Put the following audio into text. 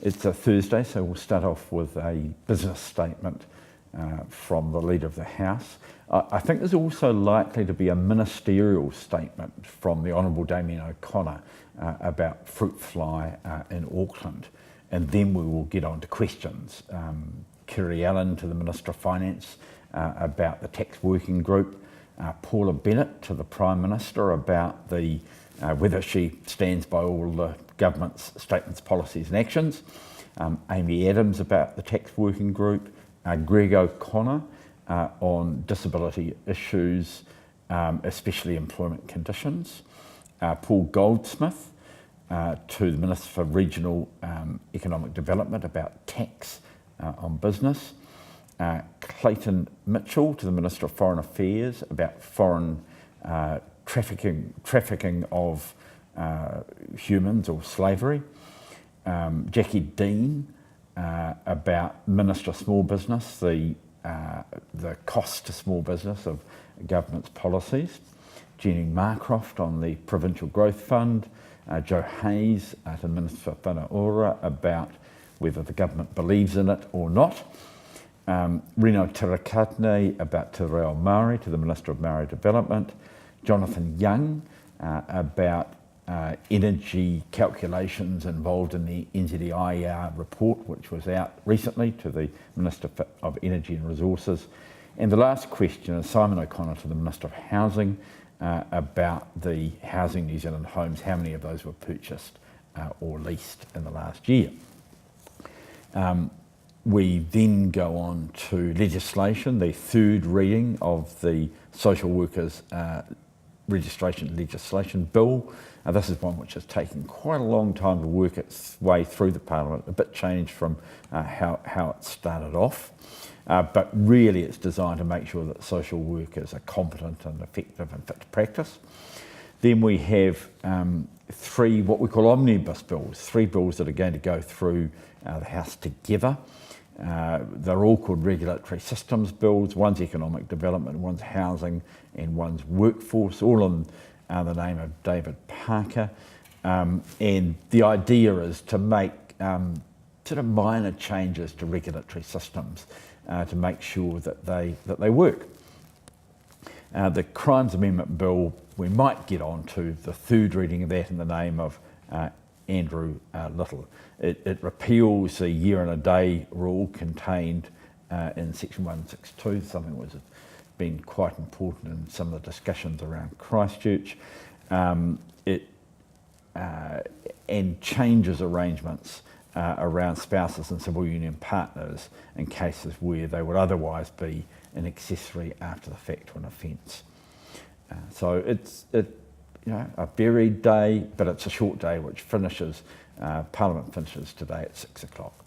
It's a Thursday, so we'll start off with a business statement from the Leader of the House. I think there's also likely to be a ministerial statement from the Honourable Damien O'Connor about fruit fly in Auckland, and then we will get on to questions. Kiri Allen to the Minister of Finance about the tax working group, Paula Bennett to the Prime Minister about the whether she stands by all the government's statements, policies and actions, Amy Adams about the tax working group, Greg O'Connor on disability issues, especially employment conditions, Paul Goldsmith to the Minister for Regional Economic Development about tax on business, Clayton Mitchell to the Minister of Foreign Affairs about foreign trafficking of humans or slavery, Jackie Dean about Minister of Small Business, the cost to small business of government's policies, Jenny Marcroft on the Provincial Growth Fund, Joe Hayes to the Minister for Whanaora about whether the government believes in it or not, Reno Tirakatne about Te Reo Māori to the Minister of Māori Development, Jonathan Young about energy calculations involved in the NZEIR report, which was out recently, to the Minister of Energy and Resources. And the last question is Simon O'Connor to the Minister of Housing about the Housing New Zealand homes, how many of those were purchased or leased in the last year. We then go on to legislation, the third reading of the Social Workers Registration Legislation Bill. This is one which has taken quite a long time to work its way through the Parliament, a bit changed from how it started off, but really it's designed to make sure that social workers are competent and effective and fit to practice. Then we have three what we call omnibus bills, three bills that are going to go through the House together. They're all called regulatory systems bills. One's economic development, one's housing, and one's workforce, all in the name of David Parker. And the idea is to make sort of minor changes to regulatory systems to make sure that they work. The Crimes Amendment Bill, we might get on to the third reading of that in the name of Andrew Little. It repeals the year and a day rule contained in section 162, something that has been quite important in some of the discussions around Christchurch. And changes arrangements around spouses and civil union partners in cases where they would otherwise be an accessory after the fact to an offence. So it's a varied day, but it's a short day which finishes, Parliament finishes today at 6 o'clock.